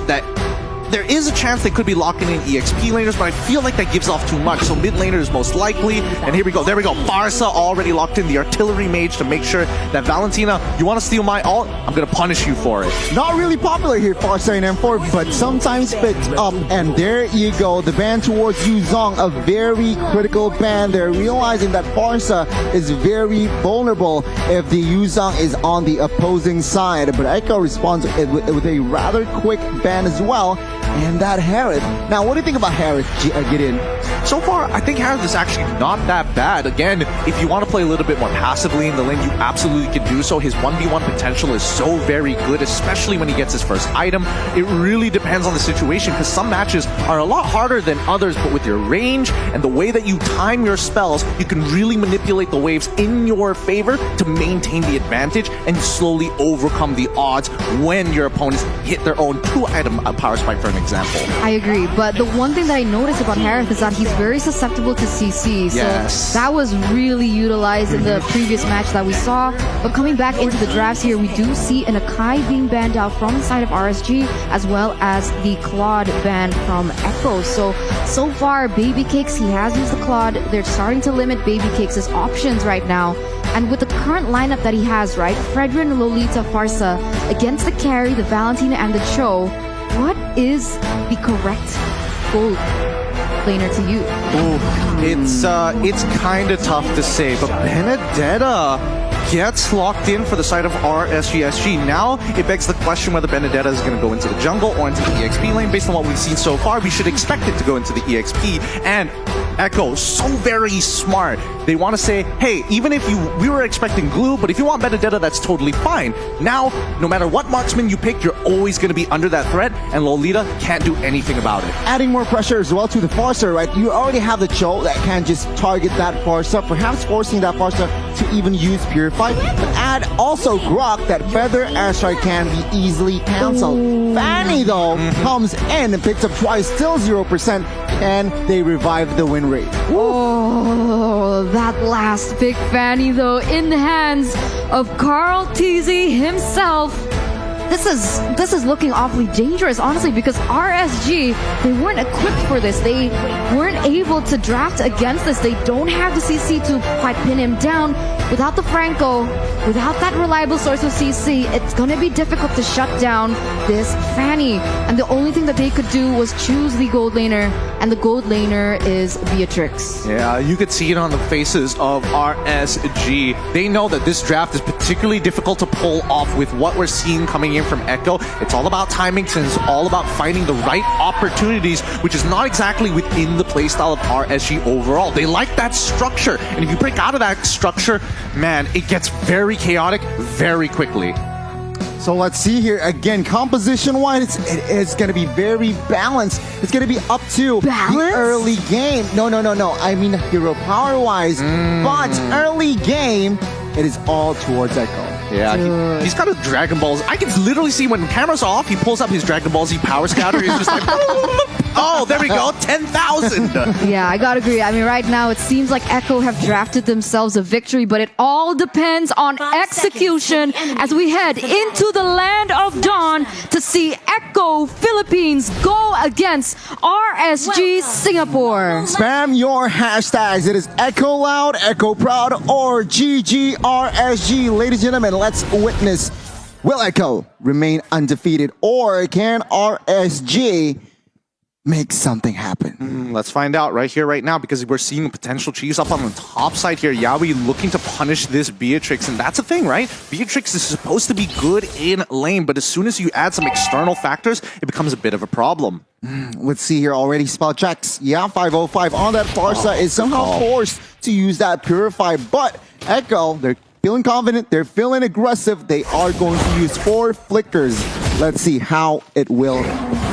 that there is a chance they could be locking in EXP laners, but I feel like that gives off too much. So mid laner is most likely. And here we go. There we go. Barca already locked in the artillery mage to make sure that Valentina, you want to steal my ult? I'm going to punish you for it. Not really popular here, Farsa in M4, but sometimes picked up. And there you go. The ban towards Yuzong, a very critical ban. They're realizing that Farsa is very vulnerable if the Yuzong is on the opposing side. But Echo responds with a rather quick ban as well. And that Harith. Now, what do you think about Harith, Gideon? So far, I think Harith is actually not that bad. Again, if you want to play a little bit more passively in the lane, you absolutely can do so. His 1v1 potential is so very good, especially when he gets his first item. It really depends on the situation, because some matches are a lot harder than others, but with your range and the way that you time your spells, you can really manipulate the waves in your favor to maintain the advantage and slowly overcome the odds when your opponents hit their own 2-item power spike, for an example. I agree, but the one thing that I noticed about Harith is that he's very susceptible to CC. So Yes. that was really utilized in the previous match that we saw. But coming back into the drafts here, we do see an Akai being banned out from the side of RSG, as well as the Claude ban from Echo. So far, Baby Cakes, he has used the Claude. They're starting to limit Baby Cakes' options right now. And with the current lineup that he has, right, Fredrin, Lolita, Farsa, against the carry, the Valentina, and the Cho, what is the correct gold laner to you? It's kind of tough to say, but Benedetta gets locked in for the side of RSG. Now it begs the question whether Benedetta is going to go into the jungle or into the EXP lane. Based on what we've seen so far, we should expect it to go into the EXP. And Echo, so very smart. They want to say, hey, even if we were expecting glue, but if you want Benedetta, that's totally fine. Now, no matter what marksman you pick, you're always going to be under that threat, and Lolita can't do anything about it. Adding more pressure as well to the Farsa, right? You already have the Cho that can just target that Farsa, perhaps forcing that Farsa to even use Purify. But add also Grok, that Feather Airstrike can be easily cancelled. Fanny, though, comes in and picks up twice, still 0%, and they revive the win rate. Oh, that last big Fanny, though, in the hands of Carl TZ himself. This is looking awfully dangerous, honestly, because RSG, they weren't equipped for this. They weren't able to draft against this. They don't have the CC to quite pin him down. Without the Franco, without that reliable source of CC, it's going to be difficult to shut down this Fanny. And the only thing that they could do was choose the gold laner, and the gold laner is Beatrix. Yeah, you could see it on the faces of RSG. They know that this draft is particularly difficult to pull off with what we're seeing coming in from Echo. It's all about timing, and it's all about finding the right opportunities, which is not exactly within the playstyle of RSG overall. They like that structure, and if you break out of that structure, man, it gets very chaotic very quickly. So let's see here again. Composition-wise, it is going to be very balanced. It's going to be up to the early game. No. I mean hero power-wise, but early game, it is all towards Echo. Yeah, he's got his Dragon Balls. I can literally see when the camera's off, he pulls up his Dragon Ball Z Power Scouter. He's just like, oh, there we go, 10,000. Yeah, I gotta agree. I mean, right now it seems like Echo have drafted themselves a victory, but it all depends on execution as we head into the land of Dawn to see Echo Philippines go against RSG Singapore. Spam your hashtags. It is Echo Loud, Echo Proud, or GGRSG. Ladies and gentlemen, let's witness. Will Echo remain undefeated, or can RSG make something happen? Let's find out right here, right now, because we're seeing a potential cheese up on the top side here. Yawi looking to punish this Beatrix, and that's the thing, right? Beatrix is supposed to be good in lane, but as soon as you add some external factors, it becomes a bit of a problem. Let's see here already. Spell checks. Yeah, 505 on that Farsa is somehow forced to use that Purify, but Echo, they're feeling confident, they're feeling aggressive. They are going to use 4 flickers. Let's see how it will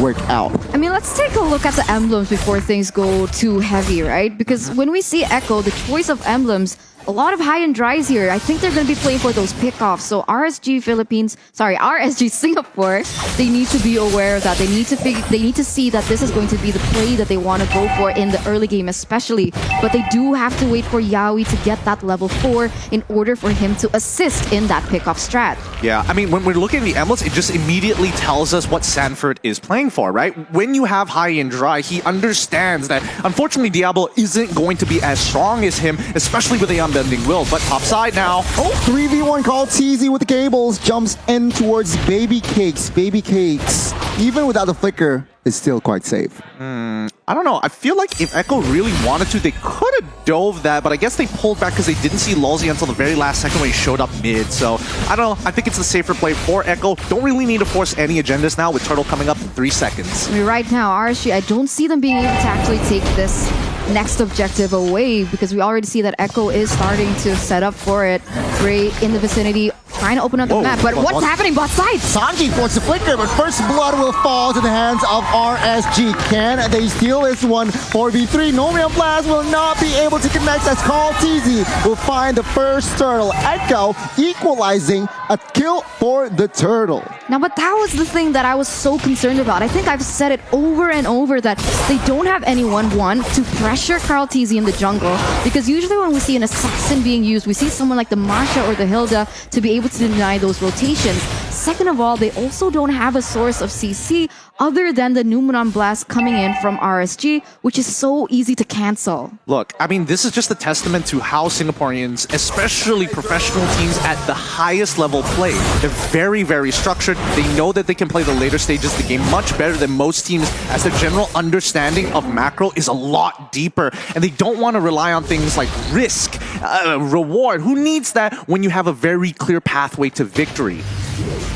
work out. I mean, let's take a look at the emblems before things go too heavy, right? Because when we see Echo, the choice of emblems a lot of high and dries here. I think they're going to be playing for those pickoffs. So RSG Singapore, they need to be aware of that. They need to see that this is going to be the play that they want to go for in the early game especially. But they do have to wait for Yaoi to get that level 4 in order for him to assist in that pickoff strat. Yeah, I mean, when we're looking at the emblems, it just immediately tells us what Sanford is playing for, right? When you have high and dry, he understands that, unfortunately, Diablo isn't going to be as strong as him, especially with the unbending will. But top side now. Oh, 3v1 called TZ with the cables, jumps in towards Baby Cakes. Baby Cakes, even without the flicker, is still quite safe. I don't know. I feel like if Echo really wanted to, they could have dove that, but I guess they pulled back because they didn't see Lulzy until the very last second when he showed up mid. So, I don't know. I think it's the safer play for Echo. Don't really need to force any agendas now with Turtle coming up in 3 seconds. I mean, right now, RSG, I don't see them being able to actually take this next objective away because we already see that Echo is starting to set up for it. Ray in the vicinity, trying to open up the map. But what's happening bot side? Sanji forced the flicker, but first blood will fall to the hands of RSG. Can they steal this one? 4v3. Nomian Blast will not be able to connect as Call TZ will find the first turtle. Echo equalizing a kill for the turtle. Now, but that was the thing that I was so concerned about. I think I've said it over and over that they don't have anyone, one, to pressure Carl TZ in the jungle. Because usually when we see an assassin being used, we see someone like the Marsha or the Hilda to be able to deny those rotations. Second of all, they also don't have a source of CC other than the Numenon Blast coming in from RSG, which is so easy to cancel. Look, I mean, this is just a testament to how Singaporeans, especially professional teams at the highest level, play. They're very, very structured. They know that they can play the later stages of the game much better than most teams, as their general understanding of macro is a lot deeper. And they don't want to rely on things like risk, reward. Who needs that when you have a very clear pathway to victory?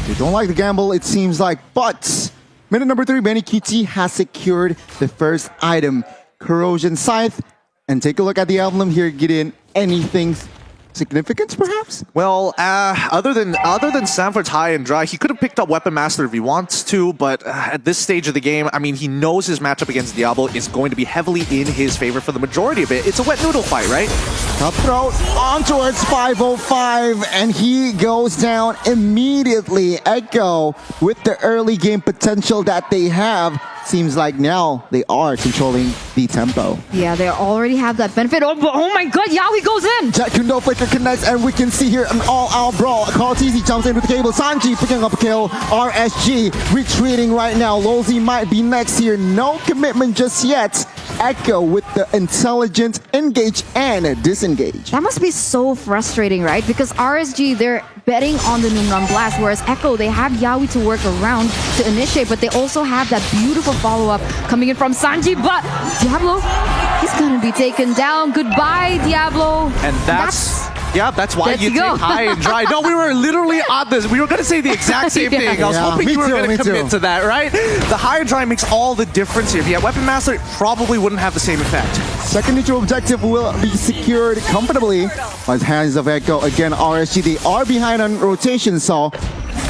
They don't like the gamble, it seems like, but minute number 3, Benny QT has secured the first item, Corrosion Scythe. And take a look at the emblem here, Gideon. Anything significant, perhaps? Well, other than Sanford's high and dry, he could have picked up Weapon Master if he wants to, but at this stage of the game, I mean, he knows his matchup against Diablo is going to be heavily in his favor for the majority of it. It's a wet noodle fight, right? Cutthroat on towards 505, and he goes down immediately. Echo, with the early game potential that they have, seems like now they are controlling the tempo. Yeah, they already have that benefit. Oh my god, Yaoi goes in! Jet Kundo flicker connects, and we can see here an all-out brawl. Carl TZ jumps in with the cable. Sanji picking up a kill. RSG retreating right now. Lulzy might be next here. No commitment just yet. Echo with the intelligent engage and disengage. That must be so frustrating, right? Because RSG, they're betting on the Numenon Blast, whereas Echo, they have Yaoi to work around to initiate, but they also have that beautiful follow-up coming in from Sanji, but Diablo, he's gonna be taken down. Goodbye, Diablo. And that's why you take high and dry. No, we were literally on this. We were going to say the exact same thing. I was hoping you were going to commit to that, right? The high and dry makes all the difference here. If you had Weapon Master, it probably wouldn't have the same effect. Second neutral objective will be secured comfortably by the hands of Echo. Again, RSG, they are behind on rotation, so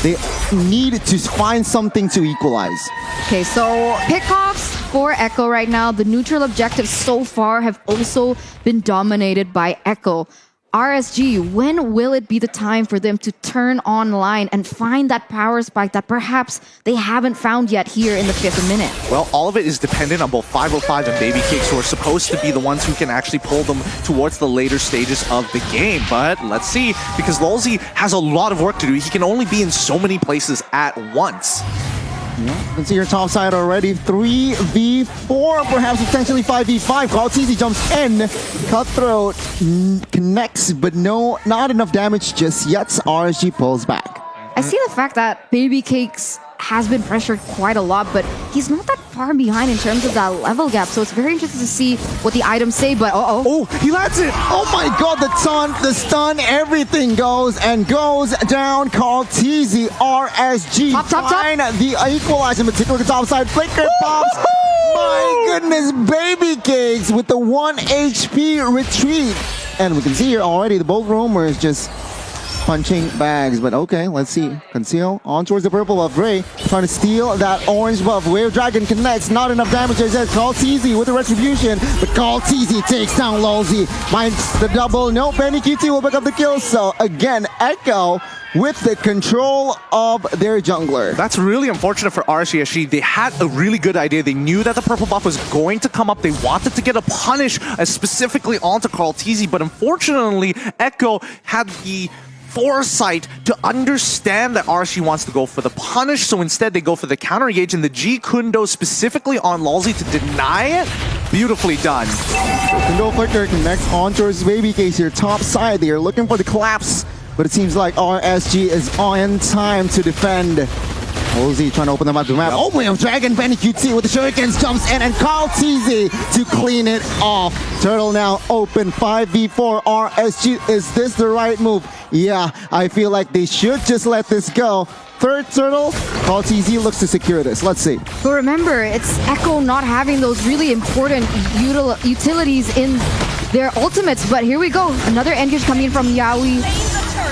they need to find something to equalize. Okay, so pickoffs for Echo right now. The neutral objectives so far have also been dominated by Echo. RSG, when will it be the time for them to turn online and find that power spike that perhaps they haven't found yet here in the 5th minute? Well, all of it is dependent on both 505 and Baby Cakes, who are supposed to be the ones who can actually pull them towards the later stages of the game. But let's see, because Lulzy has a lot of work to do. He can only be in so many places at once. Yeah, you can see your top side already. 3v4, perhaps potentially 5v5. Carl TZ jumps in. Cutthroat connects, but no, not enough damage just yet. RSG pulls back. I see the fact that Baby Cakes has been pressured quite a lot, but he's not that far behind in terms of that level gap. So it's very interesting to see what the items say, but Oh, he lands it! Oh my god, the stun, everything goes down. Carl TZ, RSG. Top. The equalizer, in particular, the top side. Flicker pops. My goodness, Baby Cakes with the 1 HP retreat. And we can see here already the Bolt Roamer is just punching bags. But okay, let's see. Conceal on towards the purple buff. Ray trying to steal that orange buff. Wave Dragon connects. Not enough damage as that. Call TZ with the retribution. But Call TZ takes down Lolzy. Minds the double. No, Benny QT will pick up the kill. So again, Echo with the control of their jungler. That's really unfortunate for RSG. They had a really good idea. They knew that the purple buff was going to come up. They wanted to get a punish specifically onto Carl TZ, but unfortunately, Echo had the foresight to understand that RSG wants to go for the punish, so instead they go for the counter engage and the G Kundo specifically on Lolzy to deny it. Beautifully done. Kundo Flicker connects on towards Baby Case here, top side. They are looking for the collapse, but it seems like RSG is on time to defend. Lolzy trying to open them up the map. Oh, Wave Dragon, Benny QT with the shurikens jumps in and Carl TZ to clean it off. Turtle now open 5v4 RSG. Is this the right move? Yeah, I feel like they should just let this go. Third Turtle, Carl TZ looks to secure this. Let's see. But remember, it's Echo not having those really important utilities in their ultimates. But here we go. Another engage coming in from Yaoi.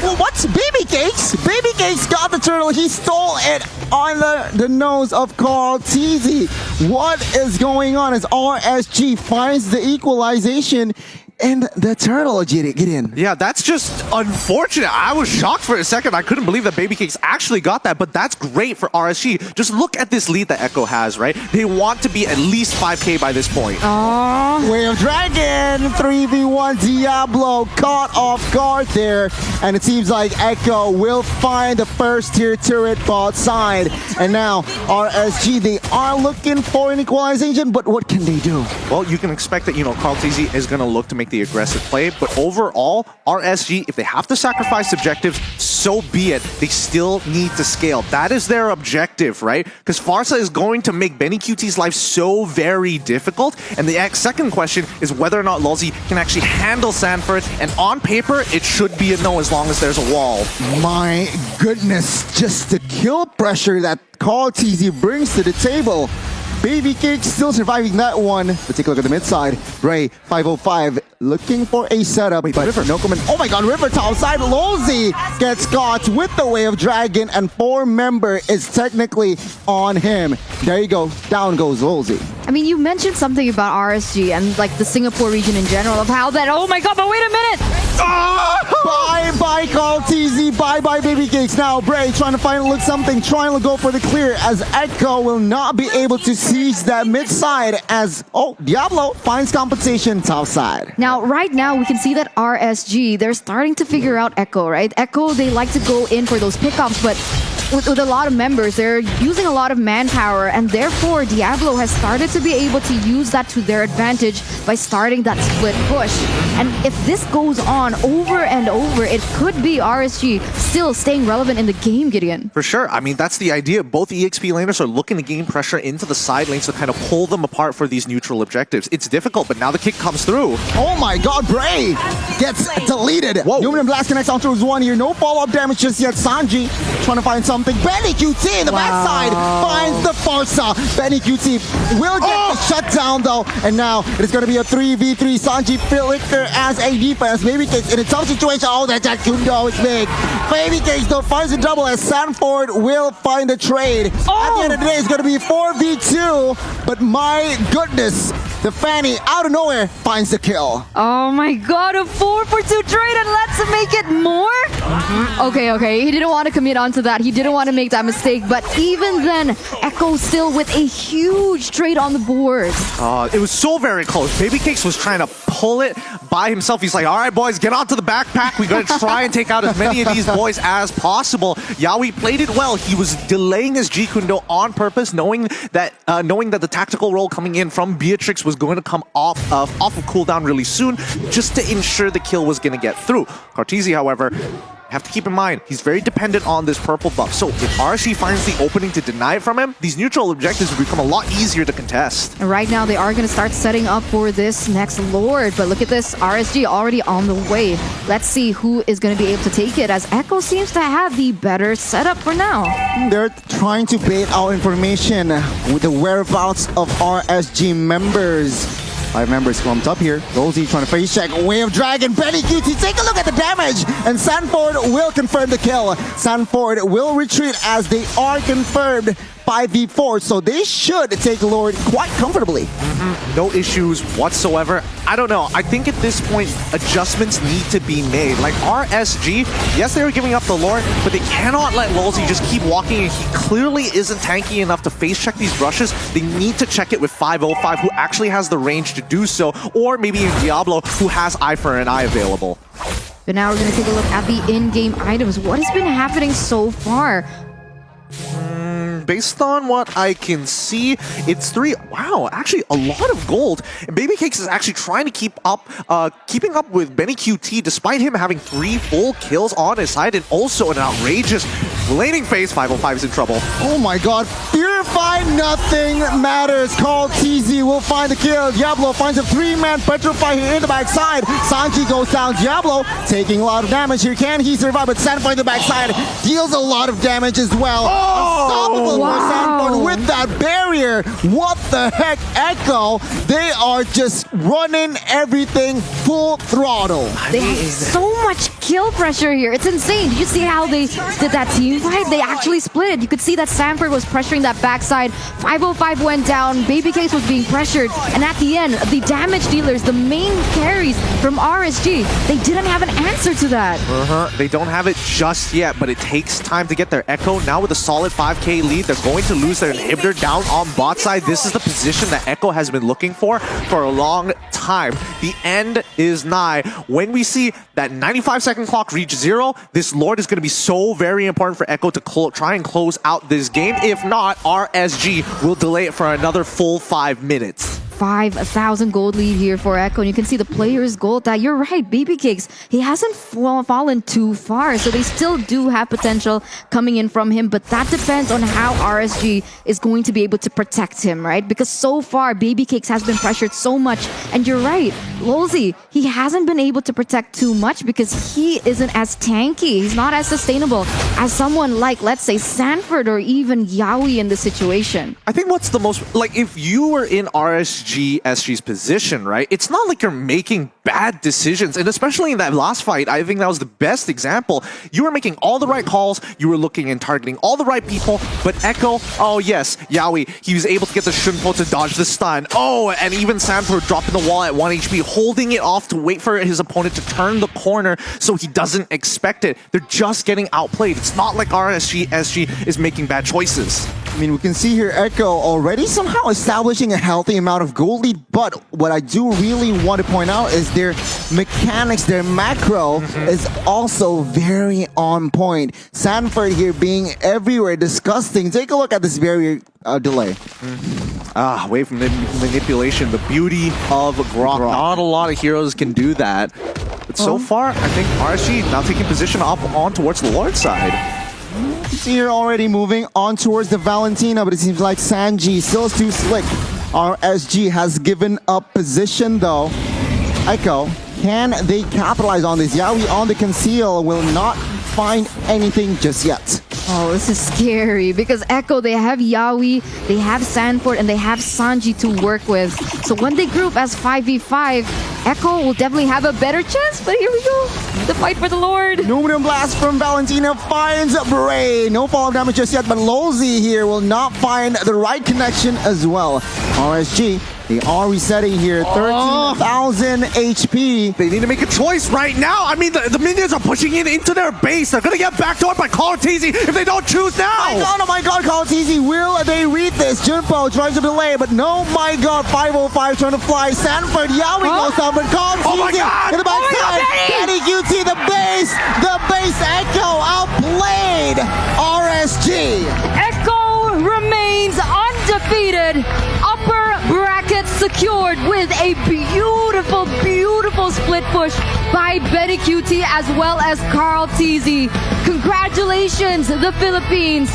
Well, what's Baby Cakes? Baby Cakes got the turtle. He stole it on the nose of Carl TZ. What is going on as RSG finds the equalization? And the turtle, get in. Yeah, that's just unfortunate. I was shocked for a second. I couldn't believe that Baby Cakes actually got that, but that's great for RSG. Just look at this lead that Echo has, right? They want to be at least 5K by this point. Aww. Wave Dragon, 3v1 Diablo caught off guard there. And it seems like Echo will find the first tier turret bot side. And now RSG, they are looking for an equalization, but what can they do? Well, you can expect that, Carl TZ is going to look to make the aggressive play, but overall, RSG, if they have to sacrifice objectives, so be it. They still need to scale. That is their objective, right? Because Farsa is going to make Benny QT's life so very difficult, and the second question is whether or not Lolzy can actually handle Sanford, and on paper, it should be a no as long as there's a wall. My goodness, just the kill pressure that Carl TZ brings to the table. Baby Cake still surviving that one. But take a look at the mid side. Ray, 505, looking for a setup. Wait, but River, no comment. Oh my god, River top side. Lolzy gets caught with the Wave Dragon, and 4-member is technically on him. There you go. Down goes Lolzy. I mean, you mentioned something about RSG and like the Singapore region in general of how that, oh my god, but wait a minute! Bye-bye Carl TZ, bye-bye Baby Cakes. Now Bray trying to find something, trying to go for the clear as Echo will not be able to seize that mid side as, Diablo finds compensation top side. Now, right now, we can see that RSG, they're starting to figure out Echo, right? Echo, they like to go in for those pickups, but with a lot of members, they're using a lot of manpower, and therefore Diablo has started to be able to use that to their advantage by starting that split push. And if this goes on over and over, it could be RSG still staying relevant in the game, Gideon. For sure. I mean, that's the idea. Both EXP laners are looking to gain pressure into the side lanes to kind of pull them apart for these neutral objectives. It's difficult, but now the kick comes through. Oh my god, Bray gets deleted. Whoa. Luminum Blast connects onto his one here. No follow-up damage just yet. Sanji trying to find something. Benny QT in the backside finds the Farsa. Benny QT will get the shutdown though. And now it is going to be a 3v3. Sanji Flicker as a defense. Baby Cakes in a tough situation. Oh, that Kundo is big. Baby Cakes though finds a double as Sanford will find a trade. At the end of the day, it's going to be 4v2. But my goodness, the Fanny out of nowhere finds the kill. Oh my god, a 4-for-2 trade, and let's make it more? Okay, he didn't want to commit onto that. He didn't want to make that mistake, but even then, Echo still with a huge trade on the board. It was so very close. Baby Cakes was trying to pull it by himself. He's like, all right, boys, get onto the backpack. We got to try and take out as many of these boys as possible. Yaoi played it well. He was delaying his G Kundo on purpose, knowing that the tactical roll coming in from Beatrix was going to come off of cooldown really soon, just to ensure the kill was going to get through. Cartesi, however, have to keep in mind, he's very dependent on this purple buff. So if RSG finds the opening to deny it from him, these neutral objectives will become a lot easier to contest. And right now, they are going to start setting up for this next Lord. But look at this, RSG already on the way. Let's see who is going to be able to take it, as Echo seems to have the better setup for now. They're trying to bait out information with the whereabouts of RSG members. 5 members clumped up here. Rosie trying to face check. Wave Dragon, Benny QT. Take a look at the damage. And Sanford will confirm the kill. Sanford will retreat as they are confirmed 5v4. So they should take Lord quite comfortably. No issues whatsoever. I don't know. I think at this point, adjustments need to be made. Like RSG, yes, they were giving up the Lord, but they cannot let Lolzy just keep walking, and he clearly isn't tanky enough to face check these rushes. They need to check it with 505, who actually has the range to do so, or maybe even Diablo, who has Eye for an Eye available. But now we're going to take a look at the in-game items. What has been happening so far? Based on what I can see, it's 3. Wow, actually a lot of gold. And Baby Cakes is actually trying to keeping up with Benny QT, despite him having 3 full kills on his side, and also an outrageous laning phase. 505 is in trouble. Oh my god. Purify, nothing matters. Carl TZ will find the kill. Diablo finds a 3-man Petrify here in the backside. Sanji goes down. Diablo taking a lot of damage here. Can he survive? But Sanford in the backside deals a lot of damage as well. Unstoppable for Sanford with that barrier. What the heck, Echo? They are just running everything full throttle. They have so much kill pressure here. It's insane. Did you see how they did that team fight? They actually split. You could see that Sanford was pressuring that backside. 505 went down. Baby Case was being pressured. And at the end, the damage dealers, the main carries from RSG, they didn't have an answer to that. They don't have it just yet, but it takes time to get their Echo. Now with a solid 5k lead, they're going to lose their inhibitor down on bot side. This is the position that Echo has been looking for a long time. The end is nigh. When we see that 95-second clock reach 0, this Lord is going to be so very important for Echo to try and close out this game. If not, RSG will delay it for another full 5 minutes. 5,000 gold lead here for Echo, and you can see the player's gold that you're right, Baby Cakes, he hasn't fallen too far, so they still do have potential coming in from him, but that depends on how RSG is going to be able to protect him, right? Because so far, Baby Cakes has been pressured so much, and you're right, Lolzy, he hasn't been able to protect too much because he isn't as tanky, he's not as sustainable as someone like, let's say, Sanford or even Yaoi in this situation. I think what's the most, like, if you were in SG's position, right? It's not like you're making bad decisions. And especially in that last fight, I think that was the best example. You were making all the right calls. You were looking and targeting all the right people. But Echo, oh yes, Yaoi, he was able to get the Shunpo to dodge the stun. Oh, and even Sanford dropping the wall at 1 HP, holding it off to wait for his opponent to turn the corner so he doesn't expect it. They're just getting outplayed. It's not like SG is making bad choices. I mean, we can see here Echo already somehow establishing a healthy amount of gold lead, but what I do really want to point out is their mechanics, their macro is also very on point. Sanford here being everywhere, disgusting. Take a look at this barrier delay. Wave manipulation, the beauty of Grok. Not a lot of heroes can do that. But so far, I think RSG now taking position up on towards the Lord side. See here already moving on towards the Valentina, but it seems like Sanji still is too slick. RSG has given up position though. Echo, can they capitalize on this? Yaoi on the conceal will not find anything just yet. Oh, this is scary because Echo, they have Yaoi, they have Sanford, and they have Sanji to work with. So when they group as 5v5, Echo will definitely have a better chance, but here we go. The fight for the Lord. Numinum Blast from Valentina finds Bray. No fall damage just yet, but Lolzy here will not find the right connection as well. RSG, they are resetting here. 13,000 HP. They need to make a choice right now. I mean, the minions are pushing in into their base. They're going to get backdoored by Call of Duty if they don't choose now. Oh my god, Call of Duty. Will they read this? Junpo tries to delay, but no, my god, 505 trying to fly. Sanford, Yaoi goes down, but Call of Duty in the backside. Benny QT, the base Echo outplayed RSG. Echo remains undefeated. Upper bracket secured with a beautiful, beautiful split push by Benny QT as well as Carl TZ. Congratulations, the Philippines.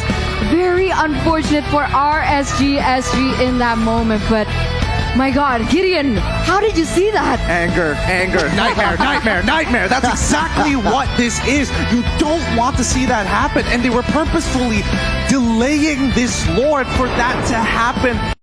Very unfortunate for RSG in that moment, but my god, Gideon, how did you see that? Anger, nightmare. That's exactly what this is. You don't want to see that happen, and they were purposefully delaying this Lord for that to happen.